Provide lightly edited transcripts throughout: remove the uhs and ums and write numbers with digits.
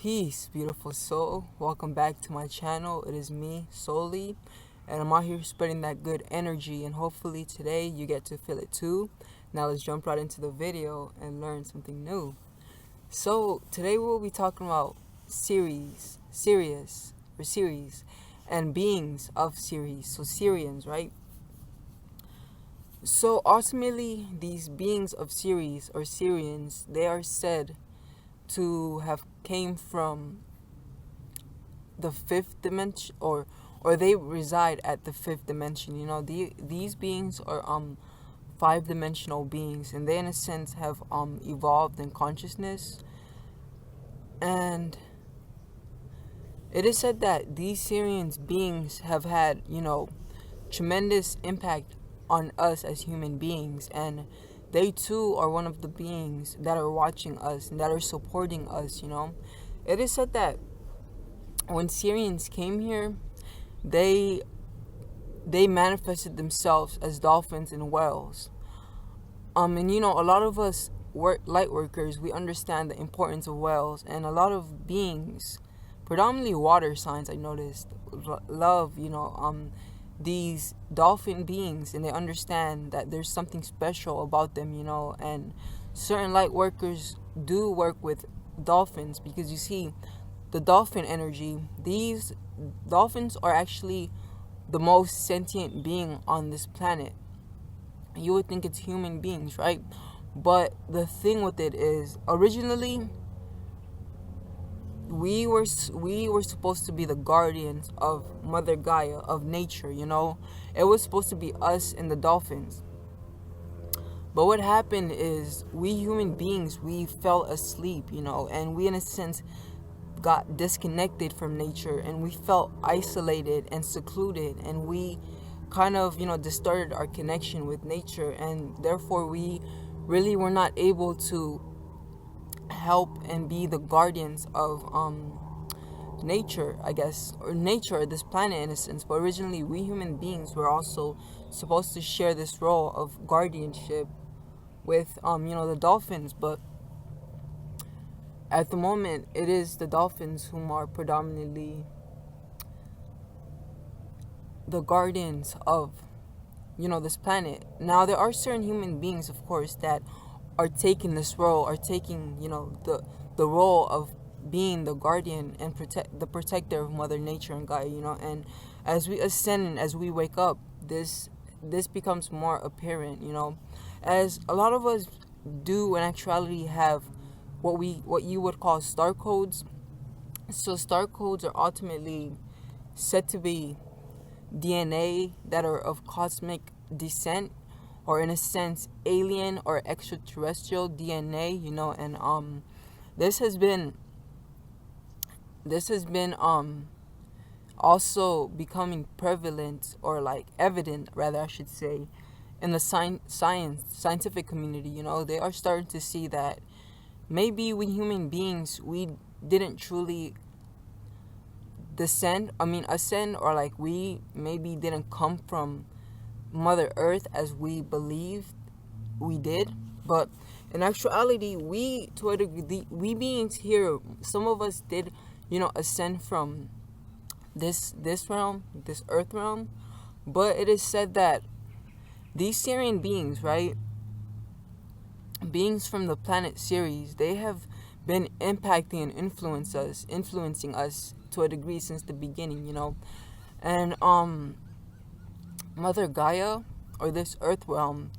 Peace, beautiful soul. Welcome back to my channel. It is me, Solely, and I'm out here spreading that good energy, and hopefully today you get to feel it too. Now let's jump right into the video and learn something new. So today we'll be talking about Sirius, and beings of Sirius, so Sirians, right? So ultimately, these beings of Sirius or Sirians, they are said to have came from the fifth dimension, or they reside at the fifth dimension. These beings are five-dimensional beings, and they in a sense have evolved in consciousness. And it is said that these Sirians beings have had tremendous impact on us as human beings, and they too are one of the beings that are watching us and that are supporting us. It is said that when Sirians came here, they manifested themselves as dolphins and whales. And a lot of us light workers, we understand the importance of whales, and a lot of beings, predominantly water signs, I noticed, love these dolphin beings, and they understand that there's something special about them, and certain light workers do work with dolphins, because you see the dolphin energy. These dolphins are actually the most sentient being on this planet. You would think it's human beings, right? But the thing with it is, originally we were supposed to be the guardians of Mother Gaia, of nature. It was supposed to be us and the dolphins. But what happened is, we human beings, we fell asleep, and we in a sense got disconnected from nature, and we felt isolated and secluded, and we kind of distorted our connection with nature, and therefore we really were not able to help and be the guardians of nature, I guess, or nature, or this planet in a sense. But originally, we human beings were also supposed to share this role of guardianship with the dolphins. But at the moment, it is the dolphins whom are predominantly the guardians of this planet. Now, there are certain human beings, of course, that are taking this role, are taking the role of being the guardian and the protector of Mother Nature and Gaia. And as we ascend and as we wake up, this becomes more apparent. As a lot of us do in actuality have what you would call star codes. So star codes are ultimately said to be DNA that are of cosmic descent, or in a sense alien or extraterrestrial DNA. And this has been also becoming prevalent, or like evident rather, I should say, in the scientific community. They are starting to see that maybe we human beings, we didn't truly ascend, or like we maybe didn't come from Mother Earth as we believed we did. But in actuality, to a degree, we beings here, some of us did ascend from this realm, this earth realm. But it is said that these Sirian beings, right, beings from the planet Sirius, they have been impacting and influencing us to a degree since the beginning. And Mother Gaia, or this earth realm,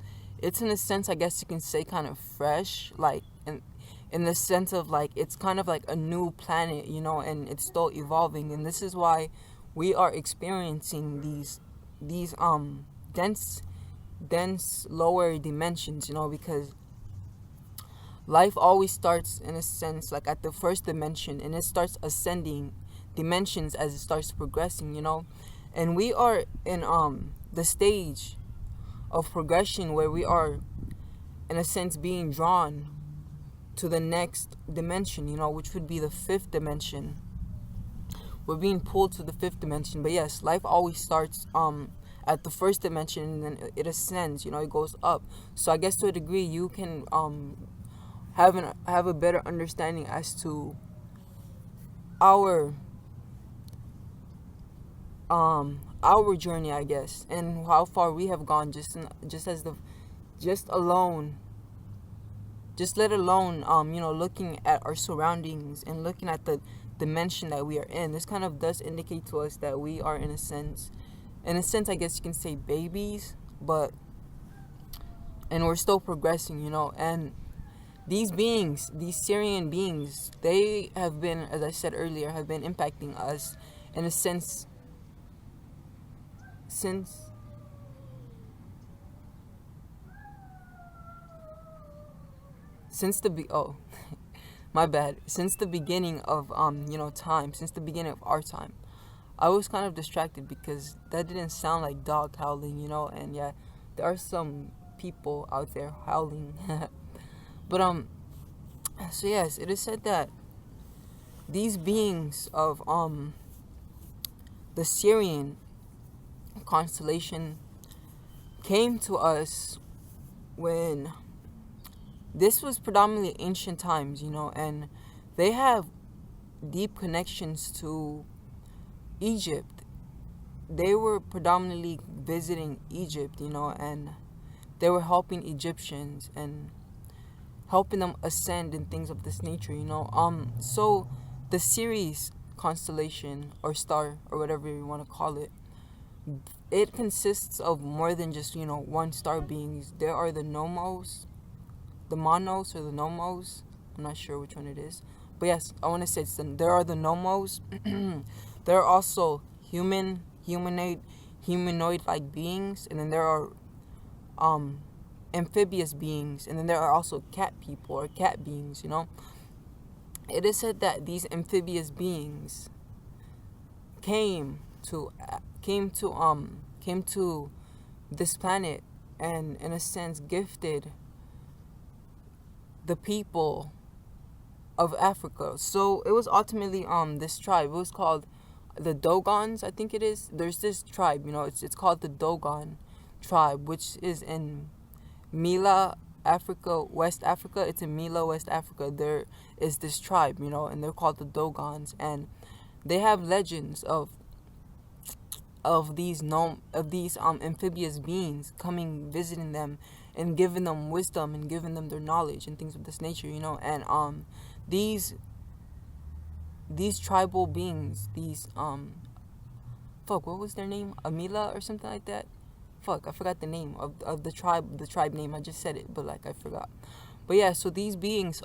it's in a sense, I guess you can say, kind of fresh, like in the sense of like it's kind of like a new planet, and it's still evolving. And this is why we are experiencing these dense lower dimensions, because life always starts in a sense like at the first dimension, and it starts ascending dimensions as it starts progressing. And we are in the stage of progression where we are in a sense being drawn to the next dimension, which would be the fifth dimension. We're being pulled to the fifth dimension. But yes, life always starts at the first dimension, and then it ascends, it goes up. So I guess to a degree you can have a better understanding as to our our journey, I guess, and how far we have gone, just as the just alone just let alone looking at our surroundings and looking at the dimension that we are in. This kind of does indicate to us that we are, in a sense, I guess you can say, babies, and we're still progressing, and these beings, these Sirian beings, they have been, as I said earlier, have been impacting us in a sense since my bad, since the beginning of time, since the beginning of our time. I was kind of distracted because that didn't sound like dog howling, and yeah, there are some people out there howling. But so yes, it is said that these beings of the Sirian constellation came to us when this was predominantly ancient times, and they have deep connections to Egypt. They were predominantly visiting Egypt, and they were helping Egyptians and helping them ascend and things of this nature, So the Sirius constellation or star or whatever you want to call it, it consists of more than just, one star beings. There are the monnos or the nomos. I'm not sure which one it is. But yes, I want to say there are the nomos. There are also humanoid-like beings, and then there are amphibious beings, and then there are also cat people or cat beings. It is said that these amphibious beings came to this planet and, in a sense, gifted the people of Africa. So it was ultimately this tribe. It was called the Dogons, I think it is. There's this tribe, it's called the Dogon tribe, which is in Mila, Africa, West Africa. It's in Mila, West Africa. There is this tribe, and they're called the Dogons, and they have legends of these amphibious beings coming, visiting them, and giving them wisdom and giving them their knowledge and things of this nature, and these tribal beings, these what was their name? Amila or something like that. I forgot the name of the tribe name. I just said it, but I forgot. But yeah, so these beings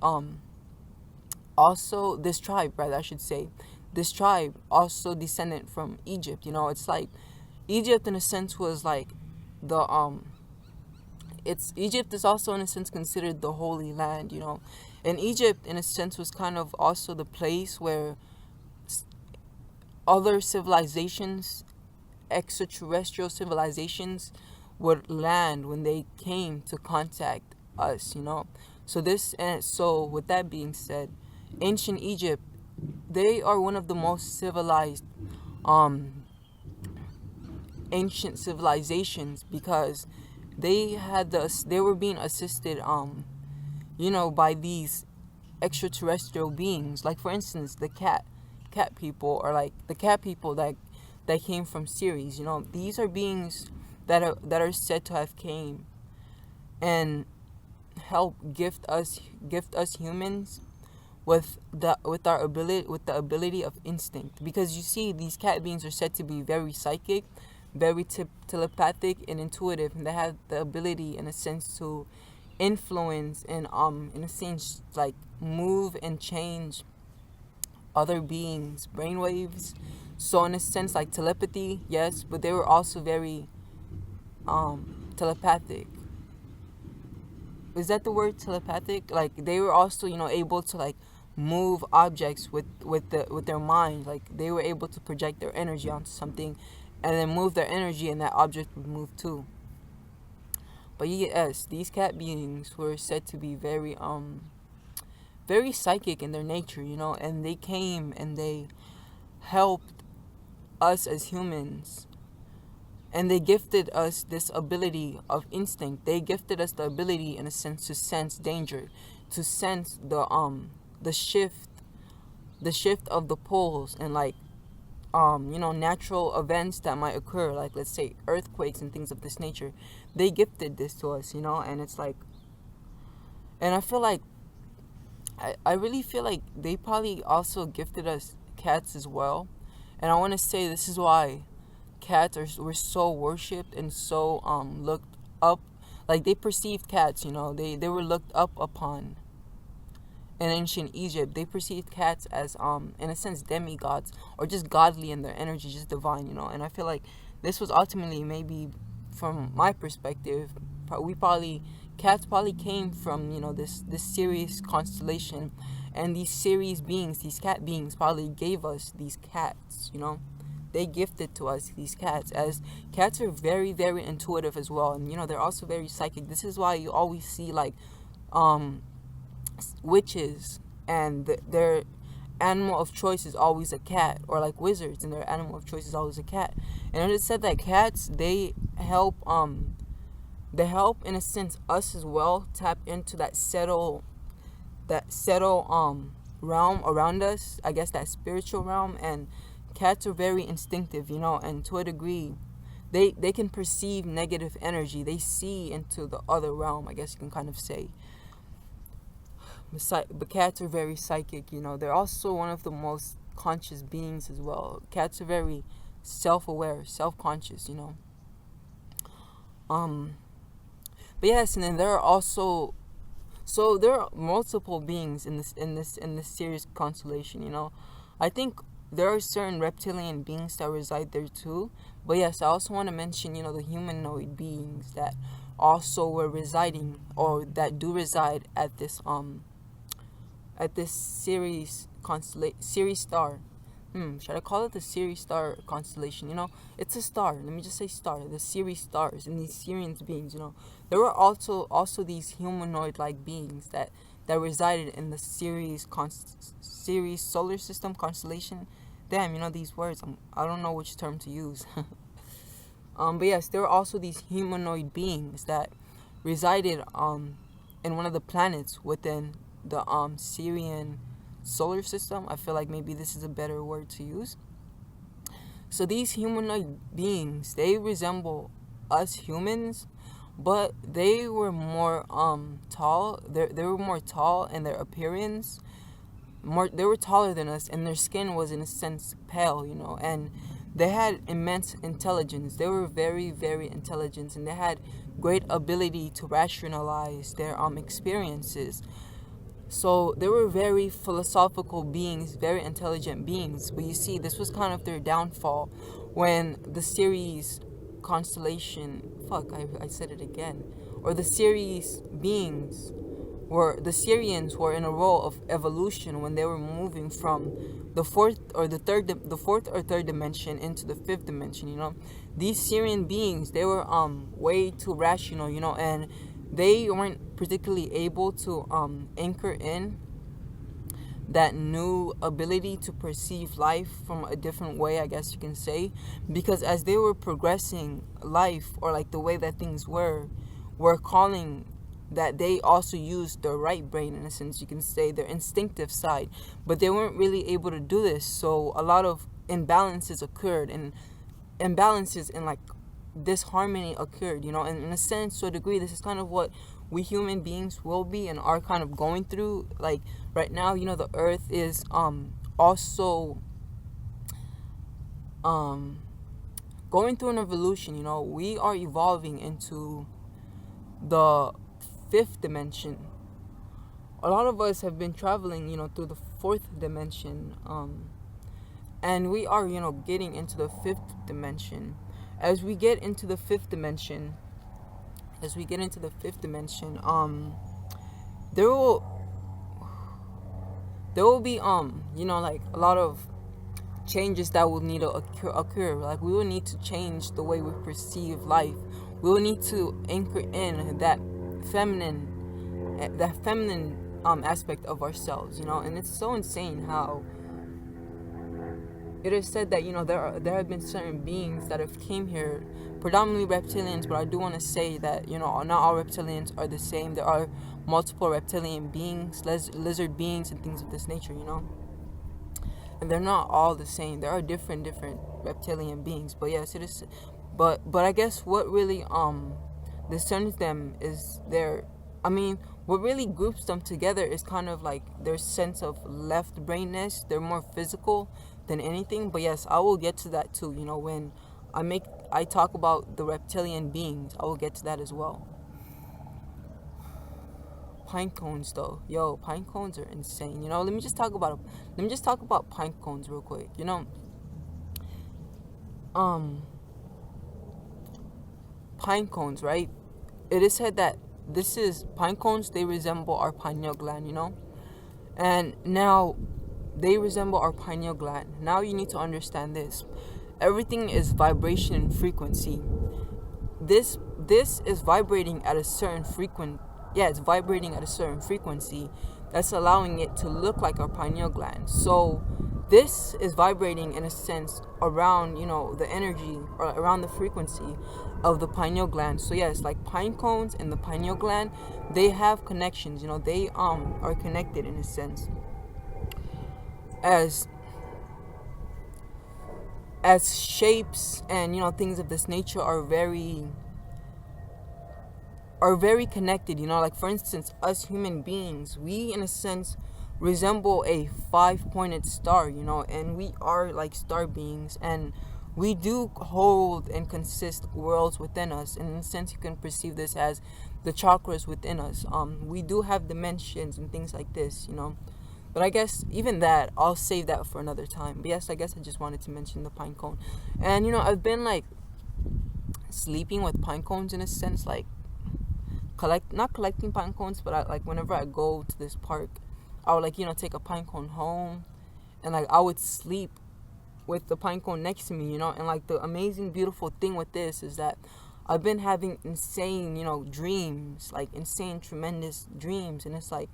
also, this tribe, rather, I should say, this tribe also descended from Egypt. It's like Egypt, in a sense, was like the Egypt is also, in a sense, considered the Holy Land, and Egypt, in a sense, was kind of also the place where other civilizations, extraterrestrial civilizations, would land when they came to contact us, So with that being said, ancient Egypt, they are one of the most civilized ancient civilizations, because they were being assisted by these extraterrestrial beings, like, for instance, the cat people, or like the cat people that came from Sirius. These are beings that are said to have came and help gift us humans with the ability of instinct, because you see, these cat beings are said to be very psychic, very telepathic and intuitive, and they have the ability, in a sense, to influence and in a sense, like, move and change other beings' brainwaves. So in a sense, like telepathy, yes, but they were also very telepathic. Is that the word, telepathic? Like, they were also, able to, like, move objects with their mind. Like, they were able to project their energy onto something and then move their energy, and that object would move too. But yes, these cat beings were said to be very very psychic in their nature, and they came and they helped us as humans, and they gifted us this ability of instinct. They gifted us the ability, in a sense, to sense danger, to sense the shift the shift of the poles and like natural events that might occur, like let's say earthquakes and things of this nature. They gifted this to us, and it's like, and I feel like I really feel like they probably also gifted us cats as well. And I want to say this is why cats were so worshipped and so looked up. Like they perceived cats, they were looked up upon in ancient Egypt. They perceived cats as in a sense demigods, or just godly in their energy, just divine, and I feel like this was ultimately, maybe from my perspective, cats probably came from this Sirius constellation, and these Sirius beings, these cat beings, probably gave us these cats. They gifted to us these cats, as cats are very, very intuitive as well, and they're also very psychic. This is why you always see like witches, and their animal of choice is always a cat, or like wizards and their animal of choice is always a cat. And it is said that cats, they help in a sense us as well tap into that settle realm around us, I guess that spiritual realm. And cats are very instinctive, and to a degree they can perceive negative energy. They see into the other realm, I guess you can kind of say. But cats are very psychic, they're also one of the most conscious beings as well. Cats are very self-aware, self-conscious, but yes. And then there are also, so there are multiple beings in this Sirius constellation. I think there are certain reptilian beings that reside there too. But yes, I also want to mention the humanoid beings that also were residing, or that do reside at this Sirius star. Should I call it the Sirius star constellation? It's a star. Let me just say star. The Sirius stars and these Sirians beings. There were also these humanoid-like beings that resided in the Sirius solar system constellation. Damn, these words. I don't know which term to use. But yes, there were also these humanoid beings that resided in one of the planets within the Sirian solar system. I feel like maybe this is a better word to use. So these humanoid beings, they resemble us humans, but they were more tall. They were more tall in their appearance. They were taller than us, and their skin was in a sense pale, and they had immense intelligence. They were very, very intelligent, and they had great ability to rationalize their experiences. So they were very philosophical beings, very intelligent beings. But you see, this was kind of their downfall when the Sirius constellation, I said it again, or the Sirius beings the Sirians were in a role of evolution when they were moving from the fourth or third dimension into the fifth dimension. These Sirian beings, they were way too rational, and they weren't particularly able to anchor in that new ability to perceive life from a different way, I guess you can say, because as they were progressing life, or like the way that things were calling that they also used their right brain, in a sense you can say, their instinctive side, but they weren't really able to do this. So a lot of imbalances occurred, and imbalances in like disharmony occurred, and in a sense, to a degree, this is kind of what we human beings will be and are kind of going through. Like right now, the earth is also going through an evolution. We are evolving into the fifth dimension. A lot of us have been traveling through the fourth dimension, and we are getting into the fifth dimension. As we get into the fifth dimension, there will be like a lot of changes that will need to occur. Like we will need to change the way we perceive life. We will need to anchor in that feminine aspect of ourselves, and it's so insane how it is said that there have been certain beings that have came here, predominantly reptilians, but I do want to say that not all reptilians are the same. There are multiple reptilian beings, lizard beings, and things of this nature. and they're not all the same. There are different reptilian beings, but yes, it is. But I guess what really discerns them is their. I mean, what really groups them together is kind of like their sense of left brainness. They're more physical than anything. But yes, I will get to that too. You know, when I talk about the reptilian beings, I will get to that as well. Pine cones, though, yo, pine cones are insane. You know, let me just talk about pine cones real quick. You know, pine cones, right? It is said that pine cones. They resemble our pineal gland. You know, and now they resemble our pineal gland. Now you need to understand this. Everything is vibration and frequency. This is vibrating at a certain it's vibrating at a certain frequency that's allowing it to look like our pineal gland. So this is vibrating in a sense around, you know, the energy or around the frequency of the pineal gland. So yes, like pine cones and the pineal gland, they have connections. You know, they are connected in a sense. As shapes and, you know, things of this nature are very connected. You know, like for instance, us human beings, we in a sense resemble a 5-pointed star, you know, and we are like star beings, and we do hold and consist worlds within us. And in a sense, you can perceive this as the chakras within us. We do have dimensions and things like this, you know. But I guess even that, I'll save that for another time. But yes, I guess I just wanted to mention the pine cone. And, you know, I've been like sleeping with pine cones in a sense, like not collecting pine cones, but like whenever I go to this park, I would like, you know, take a pine cone home, and like I would sleep with the pine cone next to me, you know. And like the amazing, beautiful thing with this is that I've been having insane, you know, dreams, like insane, tremendous dreams, and it's like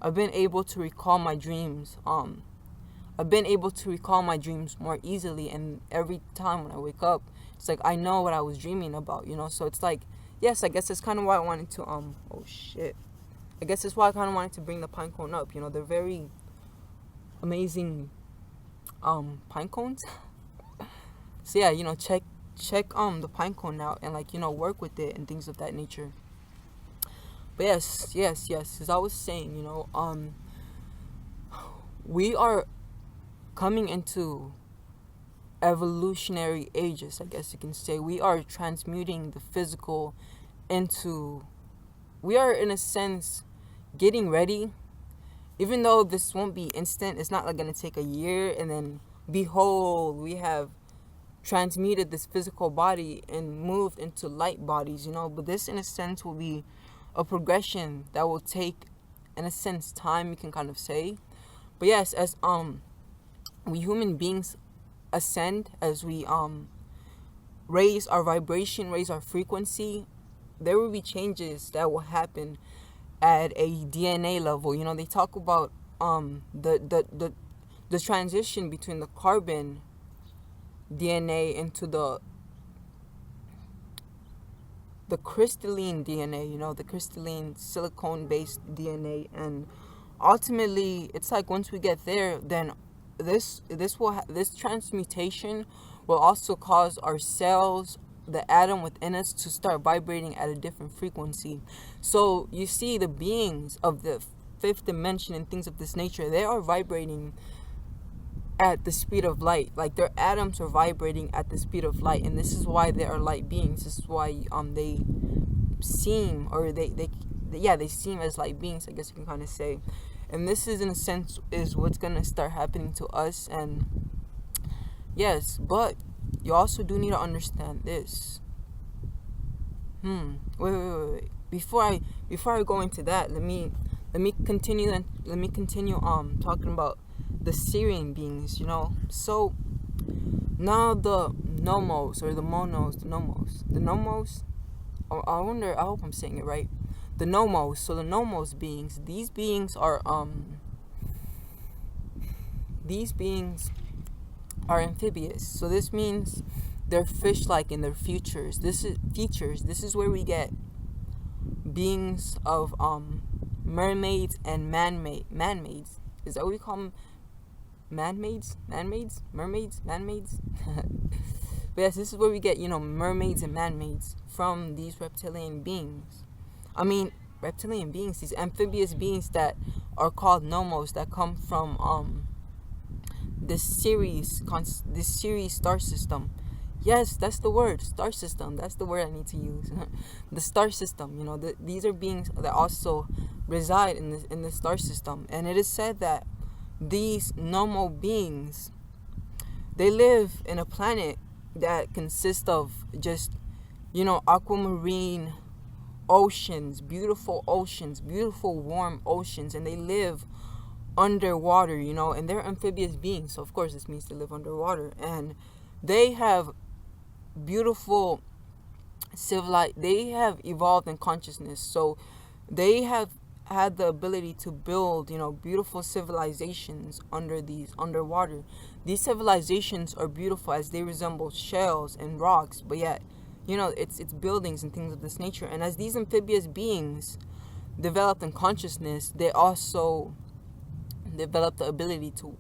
I've been able to recall my dreams. I've been able to recall my dreams more easily, and every time when I wake up, it's like I know what I was dreaming about, you know. So it's like, yes, I guess that's kind of why I wanted to oh shit. I guess that's why I kind of wanted to bring the pine cone up. You know, they're very amazing pine cones. So yeah, you know, check the pine cone out and like, you know, work with it and things of that nature. But yes, as I was saying, you know, we are coming into evolutionary ages, I guess you can say. We are transmuting the physical into, we are in a sense getting ready. Even though this won't be instant, it's not like going to take a year and then behold, we have transmuted this physical body and moved into light bodies, you know. But this in a sense will be a progression that will take, in a sense, time, you can kind of say. But yes, as we human beings ascend, as we raise our vibration, raise our frequency, there will be changes that will happen at a DNA level. You know, they talk about the transition between the carbon DNA into the crystalline DNA, you know, the crystalline silicone-based DNA, and ultimately, it's like once we get there, then this transmutation will also cause our cells, the atom within us, to start vibrating at a different frequency. So you see, the beings of the fifth dimension and things of this nature, they are vibrating at the speed of light. Like their atoms are vibrating at the speed of light, and this is why they are light beings. This is why they seem, or they seem as light beings, I guess you can kind of say. And this is, in a sense, is what's gonna start happening to us. And yes, but you also do need to understand this. Wait. Before I go into that, let me continue talking about the Sirian beings, you know. So now the nomos, or the monnos, the nomos, I hope I'm saying it right. The nomos. So the nomos beings, these beings are amphibious. So this means they're fish-like in their features. This is where we get beings of mermaids and man-maids. Is that what we call them? mermaids. But yes, this is where we get, mermaids and man-maids from these reptilian beings. Reptilian beings, these amphibious beings that are called nomos, that come from this Sirius star system. Yes, that's the word, star system. That's the word I need to use. The star system. These are beings that also reside in the star system, and it is said that these nomo beings, they live in a planet that consists of just, aquamarine oceans, beautiful warm oceans, and they live underwater, and they're amphibious beings, so of course this means they live underwater, and they have beautiful they have evolved in consciousness, so they have had the ability to build, beautiful civilizations underwater. These civilizations are beautiful as they resemble shells and rocks, but yet, it's buildings and things of this nature. And as these amphibious beings developed in consciousness, they also developed the ability to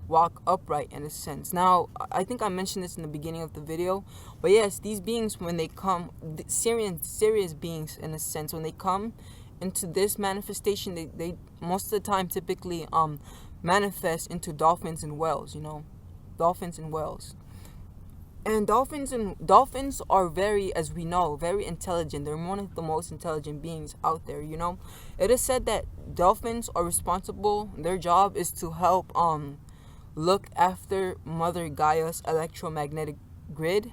walk upright in a sense. Now, I think I mentioned this in the beginning of the video, but yes, these beings, when they come, Sirius beings in a sense, when they come into this manifestation, they most of the time typically manifest into dolphins and whales. Dolphins and whales. And dolphins are very, as we know, very intelligent. They're one of the most intelligent beings out there. It is said that dolphins are responsible. Their job is to help look after Mother Gaia's electromagnetic grid,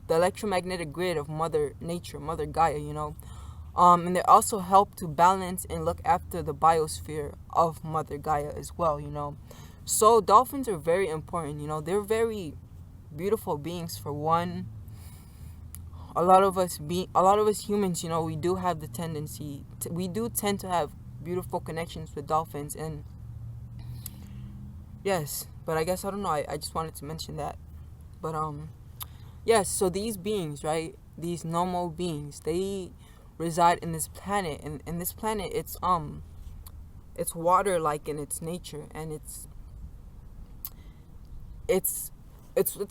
the electromagnetic grid of Mother Nature, Mother Gaia. And they also help to balance and look after the biosphere of Mother Gaia as well. So dolphins are very important. They're very beautiful beings. For one, a lot of us humans, we do have the tendency we do tend to have beautiful connections with dolphins. And yes, but I guess I don't know, I just wanted to mention that. But yes, so these beings, right, these normal beings, they reside in this planet, and in this planet it's water like in its nature, and it's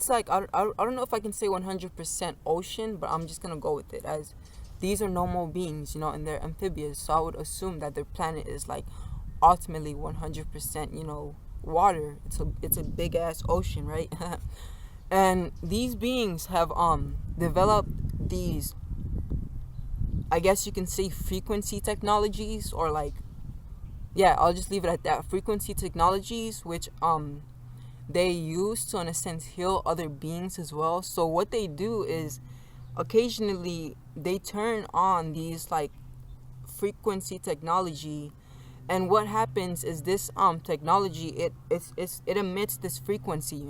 like, I don't know if I can say 100% ocean, but I'm just gonna go with it, as these are normal beings, and they're amphibious, so I would assume that their planet is like ultimately 100%, water. It's a big ass ocean, right? And these beings have developed these, I guess you can say, frequency technologies, or like, yeah, I'll just leave it at that. Frequency technologies, which they use to, in a sense, heal other beings as well. So what they do is occasionally they turn on these like frequency technology, and what happens is this technology, it emits this frequency,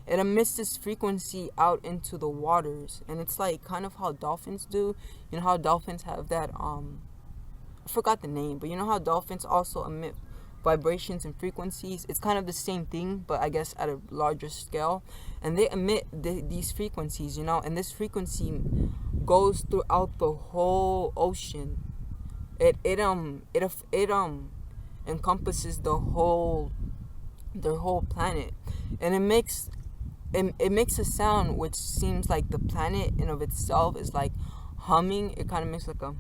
it emits this frequency out into the waters, and it's like kind of how dolphins do. How dolphins have that I forgot the name, but how dolphins also emit vibrations and frequencies. It's kind of the same thing, but I guess at a larger scale, and they emit these frequencies, and this frequency goes throughout the whole ocean. It encompasses their whole planet, and it makes a sound which seems like the planet in of itself is like humming. It kind of makes like a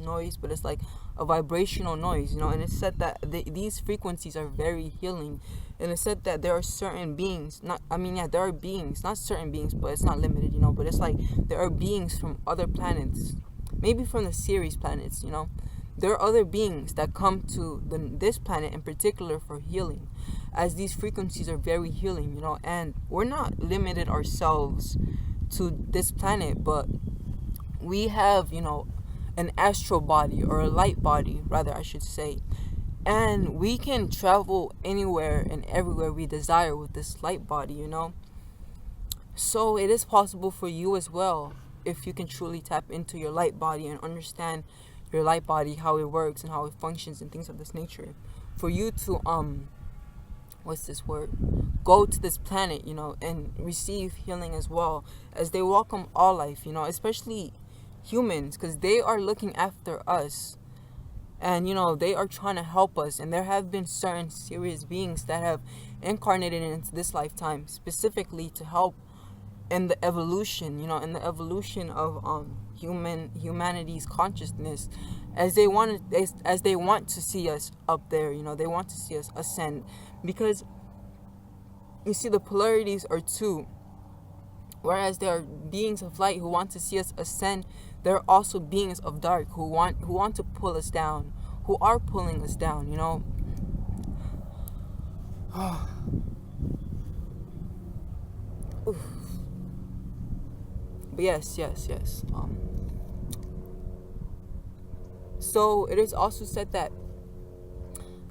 noise, but it's like a vibrational noise, and it's said that these frequencies are very healing. And it's said that there are certain beings, there are beings, not certain beings, but it's not limited, but it's like there are beings from other planets, maybe from the Sirius planets, there are other beings that come to this planet in particular for healing, as these frequencies are very healing, and we're not limited ourselves to this planet, but we have, an astral body, or a light body, rather, I should say. And we can travel anywhere and everywhere we desire with this light body, So it is possible for you as well, if you can truly tap into your light body and understand your light body, how it works and how it functions and things of this nature, for you to go to this planet, and receive healing as well, as they welcome all life, especially humans, because they are looking after us And they are trying to help us, and there have been certain serious beings that have incarnated into this lifetime specifically to help in the evolution, of humanity's consciousness, as they want to see us up there. They want to see us ascend, because you see the polarities are two. Whereas there are beings of light who want to see us ascend, there are also beings of dark who want to pull us down, who are pulling us down. But yes. So it is also said that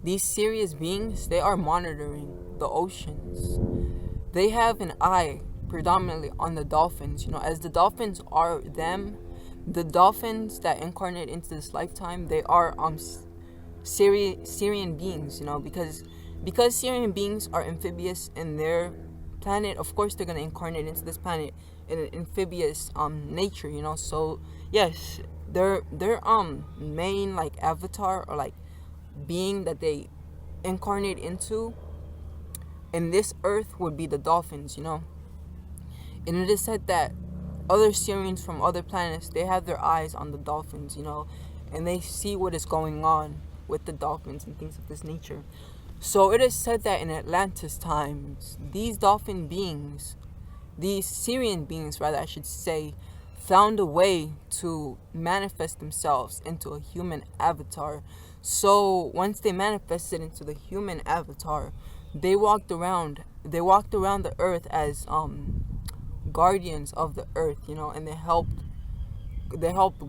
these serious beings, they are monitoring the oceans. They have an eye predominantly on the dolphins. As the dolphins are them, the dolphins that incarnate into this lifetime, they are Sirian beings. Because Sirian beings are amphibious in their planet. Of course, they're gonna incarnate into this planet in an amphibious nature. So yes, their main like avatar or like being that they incarnate into in this earth would be the dolphins. And it is said that other Sirians from other planets, they have their eyes on the dolphins, and they see what is going on with the dolphins and things of this nature. So it is said that in Atlantis times, these dolphin beings, these Sirian beings rather I should say, found a way to manifest themselves into a human avatar. So once they manifested into the human avatar, they walked around the earth as guardians of the earth, and they helped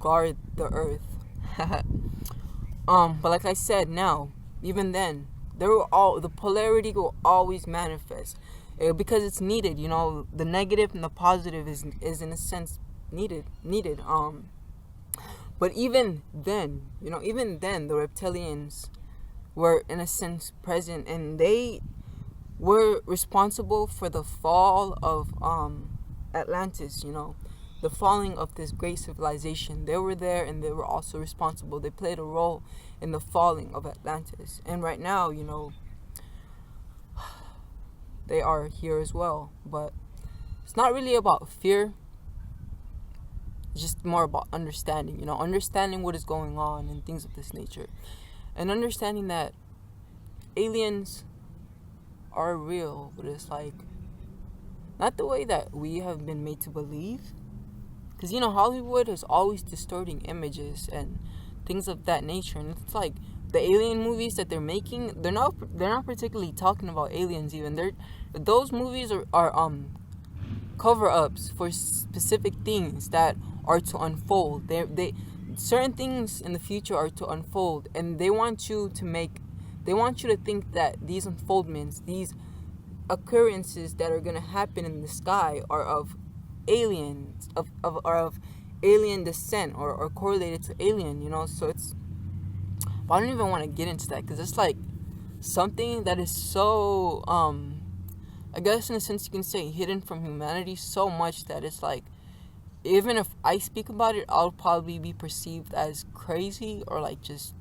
guard the earth. But like I said, now even then, the polarity will always manifest, because it's needed. The negative and the positive is in a sense needed. But even then, the reptilians were in a sense present, and they were responsible for the fall of Atlantis, the falling of this great civilization. They were there, and they were also responsible. They played a role in the falling of Atlantis. And right now, they are here as well. But it's not really about fear. It's just more about understanding, understanding what is going on and things of this nature. And understanding that aliens are real, but it's like not the way that we have been made to believe. Because Hollywood is always distorting images and things of that nature, and it's like the alien movies that they're making, they're not particularly talking about aliens. Even those movies are cover-ups for specific things that are to unfold. They certain things in the future are to unfold, and they want you to think that these unfoldments, these occurrences that are gonna happen in the sky are of aliens, are of alien descent, or correlated to alien. So it's. But I don't even want to get into that, because it's like something that is so I guess in a sense you can say hidden from humanity so much that it's like, even if I speak about it, I'll probably be perceived as crazy, or like just,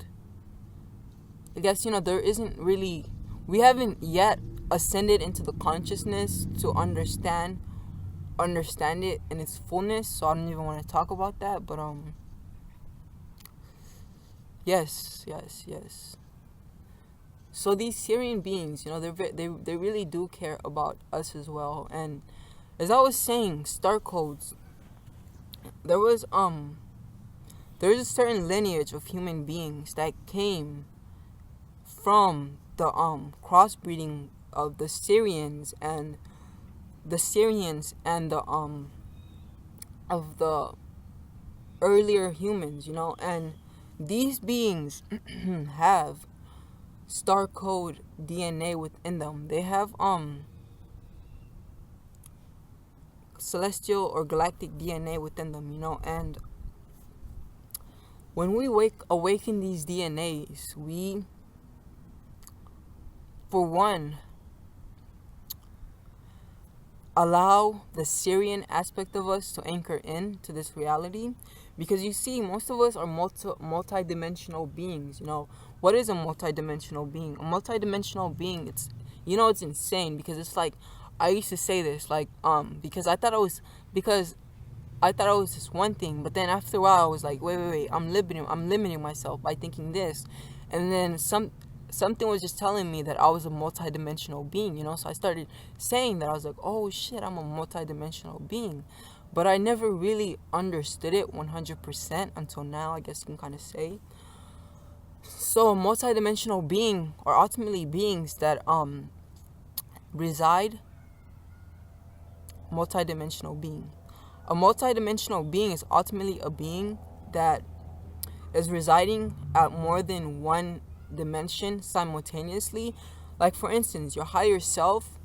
I guess, there isn't really, we haven't yet ascended into the consciousness to understand it in its fullness. So I don't even want to talk about that. But yes. So these Sirian beings, they really do care about us as well. And as I was saying, star codes, there's a certain lineage of human beings that came from the crossbreeding of the Sirians and the of the earlier humans, and these beings have star code DNA within them. They have celestial or galactic DNA within them, and when we awaken these DNAs, we, for one, allow the Sirian aspect of us to anchor in to this reality, Because you see, most of us are multi-dimensional beings. What is a multi-dimensional being? A multi-dimensional being, it's insane, because it's like, I used to say this, like, because I thought I was just one thing, but then after a while I was like, wait, I'm limiting myself by thinking this. And then something was just telling me that I was a multidimensional being, so I started saying that. I was like, oh shit, I'm a multidimensional being. But I never really understood it 100% until now, I guess you can kind of say. So a multidimensional being are ultimately beings that reside. Multidimensional being. A multidimensional being is ultimately a being that is residing at more than one dimension simultaneously. Like, for instance, your higher self,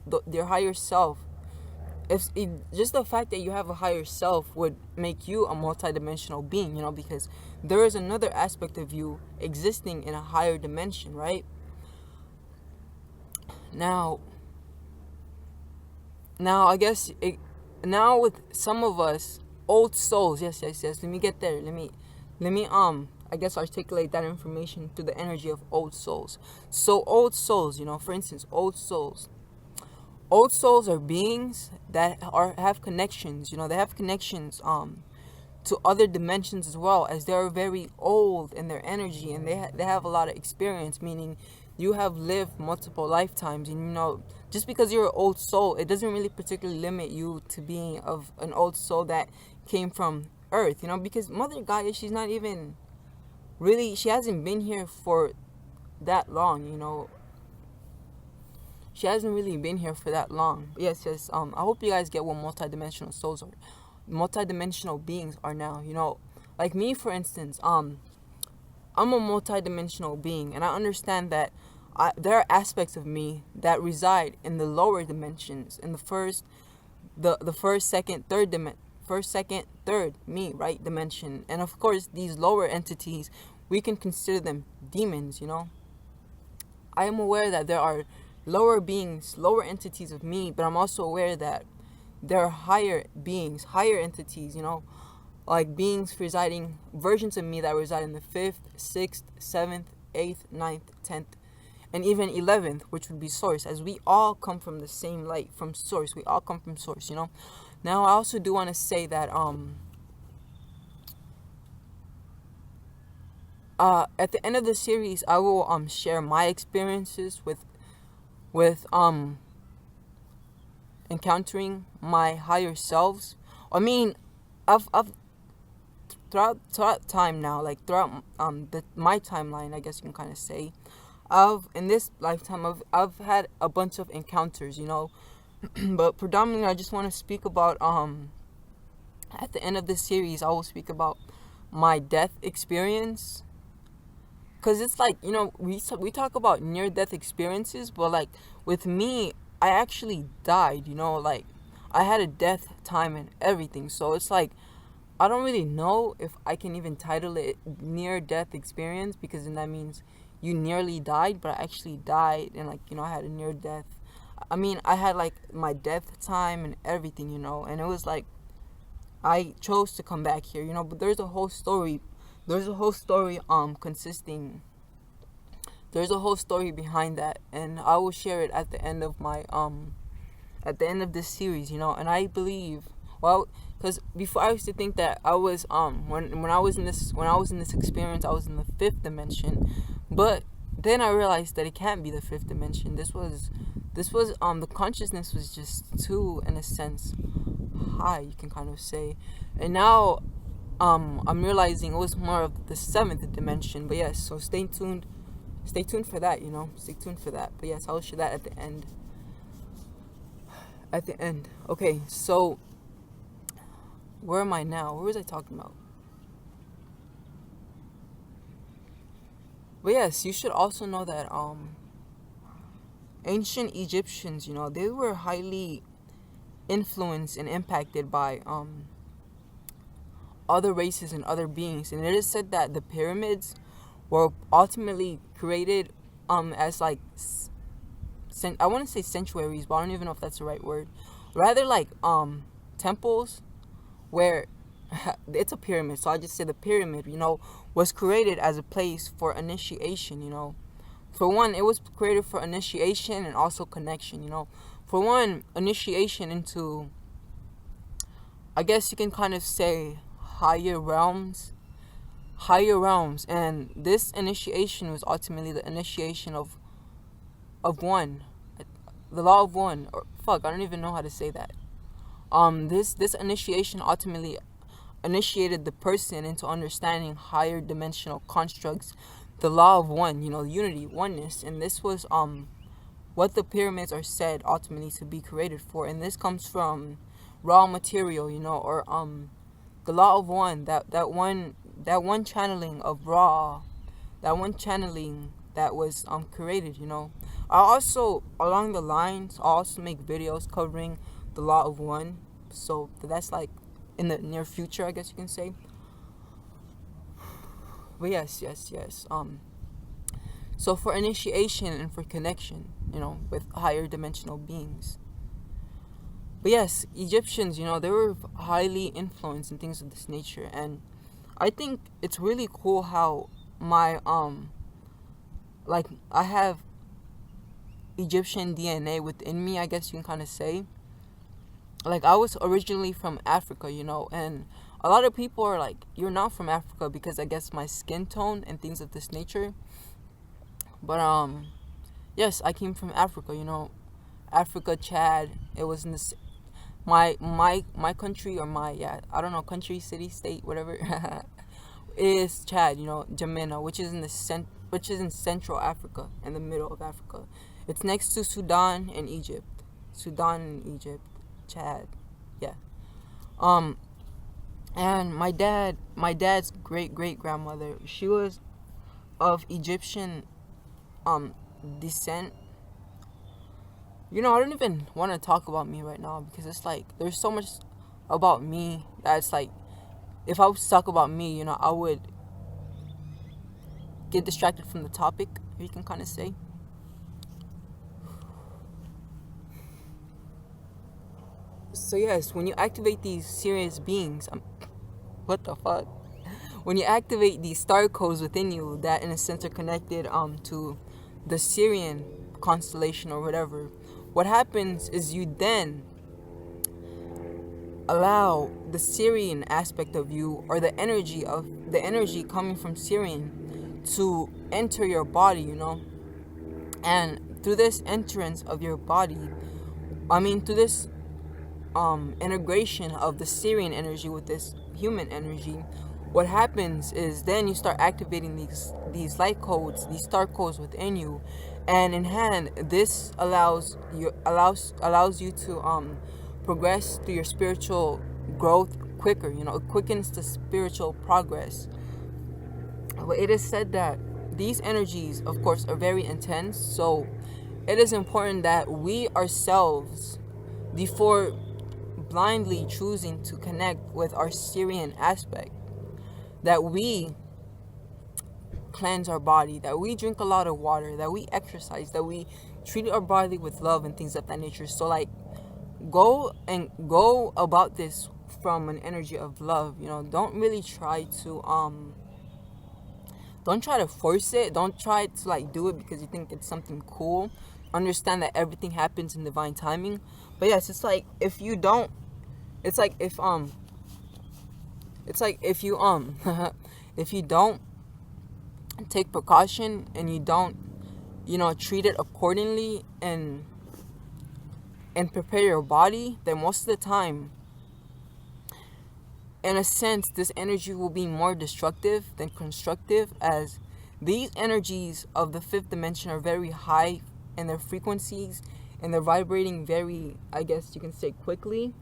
just the fact that you have a higher self would make you a multidimensional being, because there is another aspect of you existing in a higher dimension, right? Now I guess now with some of us, old souls, yes, let me get there, let me I guess articulate that information through the energy of old souls. So old souls, for instance, old souls are beings that have connections, they have connections to other dimensions, as well as they're very old in their energy, and they have a lot of experience, meaning you have lived multiple lifetimes. And just because you're an old soul, it doesn't really particularly limit you to being of an old soul that came from Earth, because Mother Gaia, she's not even really, she hasn't been here for that long, she hasn't really been here for that long. But yes, I hope you guys get what multidimensional souls are, multidimensional beings are now. Like me, for instance, I'm a multidimensional being, and I understand that there are aspects of me that reside in the lower dimensions, in the first, second, third me, right, dimension. And of course, these lower entities, we can consider them demons. I am aware that there are lower beings, lower entities of me, but I'm also aware that there are higher beings, higher entities, like beings residing, versions of me that reside in the 5th, 6th, 7th, 8th, 9th, 10th, and even 11th, which would be source, as we all come from the same light, from source. We all come from source, Now, I also do want to say that at the end of the series, I will share my experiences with encountering my higher selves. I mean, I've throughout time now, like throughout my timeline, I guess you can kind of say, in this lifetime, I've had a bunch of encounters, but predominantly I just want to speak about at the end of this series, I will speak about my death experience. Because it's like, we talk about near-death experiences, but like with me, I actually died, like I had a death time and everything. So it's like, I don't really know if I can even title it near-death experience, because then that means you nearly died, but I actually died, and like, I had a near-death. I mean, I had like my death time and everything, and it was like, I chose to come back here, but there's a whole story consisting, there's a whole story behind that, and I will share it at the end of my at the end of this series, and I believe, well, because before I used to think that I was when I was in this experience, I was in the 5th dimension, but then I realized that it can't be the 5th dimension. This was the consciousness was just too, in a sense, high, you can kind of say, and now I'm realizing it was more of the 7th dimension. But yes, so stay tuned for that, stay tuned for that. But yes, I'll share that at the end. Okay, so where am I now? What was I talking about? But yes, you should also know that ancient Egyptians, they were highly influenced and impacted by other races and other beings, and it is said that the pyramids were ultimately created as like I want to say sanctuaries, but I don't even know if that's the right word. Rather like temples where it's a pyramid, so I just say the pyramid, was created as a place for initiation. For one, it was created for initiation and also connection. For one, initiation into, I guess you can kind of say, higher realms. And this initiation was ultimately the initiation of one, the law of one, or fuck, I don't even know how to say that. This initiation ultimately initiated the person into understanding higher dimensional constructs, the law of one, unity, oneness. And this was what the pyramids are said ultimately to be created for. And this comes from raw material, or the law of one, that one channeling of raw, that one channeling that was created. I also, along the lines, I also make videos covering the law of one, so that's like in the near future, I guess you can say. But yes. So for initiation and for connection, with higher dimensional beings. But yes, Egyptians, they were highly influenced in things of this nature. And I think it's really cool how my like, I have Egyptian DNA within me, I guess you can kind of say. Like, I was originally from Africa, and a lot of people are like, you're not from Africa, because I guess my skin tone and things of this nature. But yes, I came from Africa, Africa, Chad. It was in this my country, or I don't know, country, city, state, whatever. Is Chad, Jamena, which is in Central Africa, in the middle of Africa. It's next to Sudan and Egypt. Chad. Yeah. And my dad's great grandmother, she was of Egyptian descent. I don't even want to talk about me right now, because it's like there's so much about me that it's like, if I was to talk about me, I would get distracted from the topic, if you can kind of say. So yes, when you activate these serious beings, what the fuck? When you activate these star codes within you that in a sense are connected to the Sirian constellation or whatever, what happens is you then allow the Sirian aspect of you, or the energy coming from Sirian, to enter your body, and through this entrance of your body, through this integration of the Sirian energy with this human energy, what happens is then you start activating these light codes, these star codes within you, and in hand, this allows you to progress through your spiritual growth quicker. It quickens the spiritual progress. But it is said that these energies, of course, are very intense, so it is important that we ourselves, before blindly choosing to connect with our Sirian aspect, that we cleanse our body, that we drink a lot of water, that we exercise, that we treat our body with love and things of that nature. So like, go about this from an energy of love. Don't really try to don't try to force it. Don't try to like do it because you think it's something cool. Understand that everything happens in divine timing. But yes, it's like if you don't, it's like if you if you don't take precaution and you don't treat it accordingly and prepare your body, then most of the time, in a sense, this energy will be more destructive than constructive, as these energies of the fifth dimension are very high in their frequencies, and they're vibrating very, I guess you can say, quickly.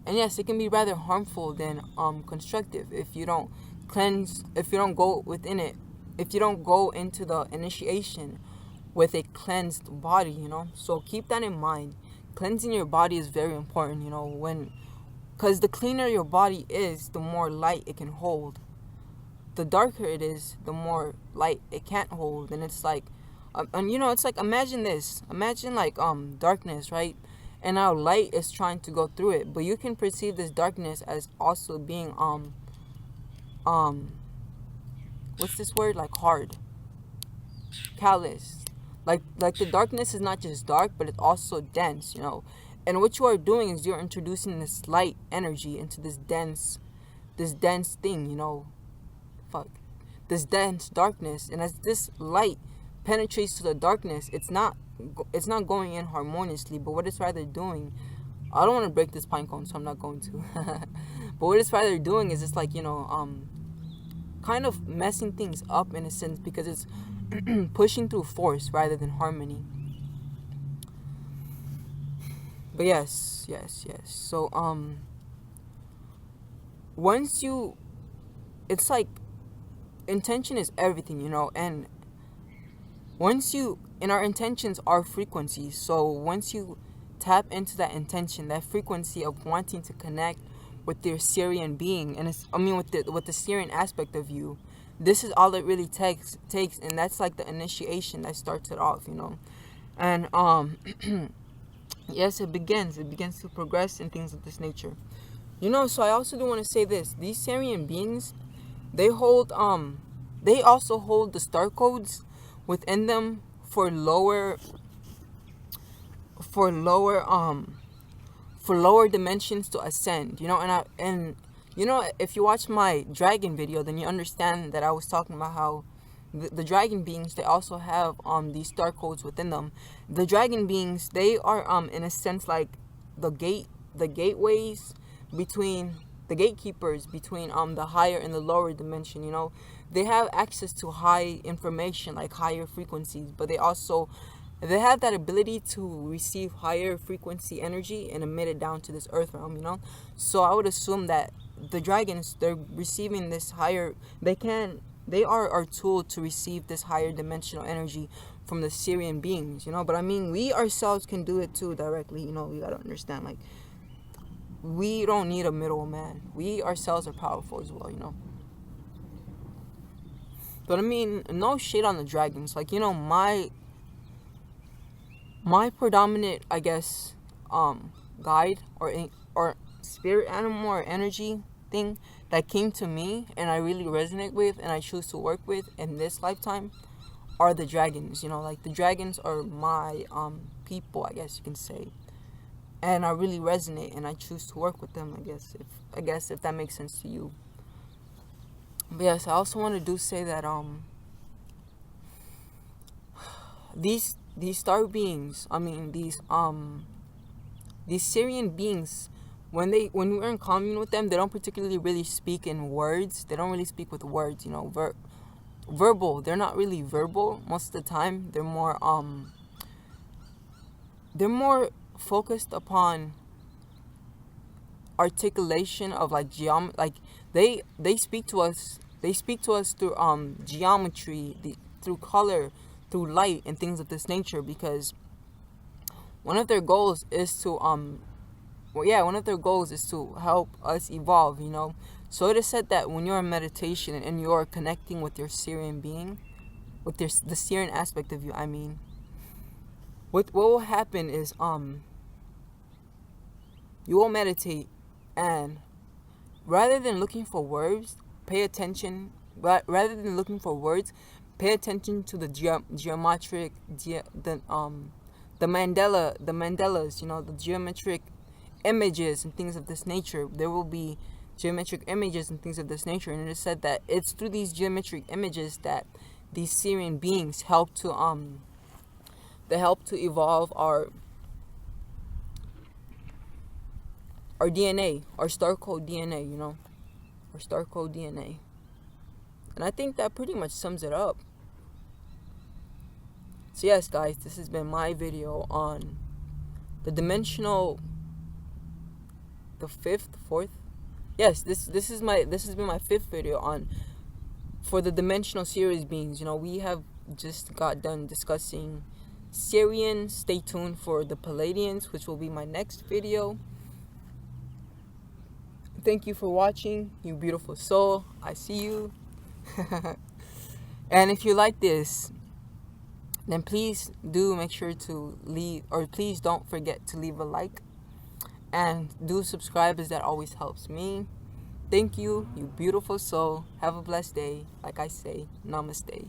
And yes, it can be rather harmful than constructive if you don't cleanse, if you don't go within it, if you don't go into the initiation with a cleansed body, So keep that in mind. Cleansing your body is very important, because the cleaner your body is, the more light it can hold. The darker it is, the more light it can't hold. And it's like, it's like, imagine this. Imagine like darkness, right? and now light is trying to go through it. But you can perceive this darkness as also being what's this word, like hard, callous. Like the darkness is not just dark, but it's also dense, you know. And what you are doing is you're introducing this light energy into this dense thing, you know. Fuck. This dense darkness, and as this light penetrates to the darkness, it's not going in harmoniously, but what it's rather doing, I don't want to break this pine cone, so I'm not going to. But what it's rather doing is it's like, you know, kind of messing things up in a sense, because it's pushing through force rather than harmony. But yes. So once you, it's like intention is everything, you know, and our intentions are frequencies. So once you tap into that intention, that frequency of wanting to connect with your Sirian being, and with the Sirian aspect of you, this is all it really takes, and that's like the initiation that starts it off, you know. And yes, it begins to progress and things of this nature, you know. So I also do want to say this: these Sirian beings, they also hold the star codes within them for lower dimensions to ascend, you know. And you know, if you watch my dragon video, then you understand that I was talking about how the dragon beings, they also have these star codes within them. The dragon beings, they are in a sense like the gateways between the gatekeepers between the higher and the lower dimension, you know. They have access to high information, like higher frequencies, but they have that ability to receive higher frequency energy and emit it down to this earth realm, you know. So I would assume that the dragons, they're receiving this higher, they are our tool to receive this higher dimensional energy from the Sirian beings, you know. But I mean, we ourselves can do it too directly, you know. We gotta understand, like, we don't need a middleman. We ourselves are powerful as well, you know. But I mean, no shade on the dragons. Like, you know, my predominant, I guess, guide or spirit animal or energy thing that came to me and I really resonate with and I choose to work with in this lifetime are the dragons, you know. Like, the dragons are my people, I guess you can say. And I really resonate and I choose to work with them, I guess if that makes sense to you. But yes, I also want to say that these star beings, I mean these Sirian beings, when we're in commune with them, they don't particularly really speak in words. They don't really speak with words, you know, verbal. They're not really verbal most of the time. They're more focused upon articulation of like they speak to us through geometry, through color, through light and things of this nature, because one of their goals is to help us evolve, you know. So it is said that when you're in meditation and you're connecting with your Sirian being, with the Sirian aspect of you, I mean, what will happen is you will meditate, and rather than looking for words, pay attention. Rather than looking for words, pay attention to the geometric, the mandalas, you know, the geometric images and things of this nature. There will be geometric images and things of this nature, and it is said that it's through these geometric images that these Sirian beings help to evolve our DNA, our star code DNA, you know, our star code DNA. And I think that pretty much sums it up. So yes, guys, this has been my video on the fourth. Yes, this has been my fifth video for the dimensional Sirius beings. You know, we have just got done discussing Sirians. Stay tuned for the Palladians, which will be my next video. Thank you for watching, you beautiful soul. I see you. And if you like this, then please do make sure to leave, or please don't forget to leave a like and do subscribe, as that always helps me. Thank you, you beautiful soul. Have a blessed day. Like I say, namaste.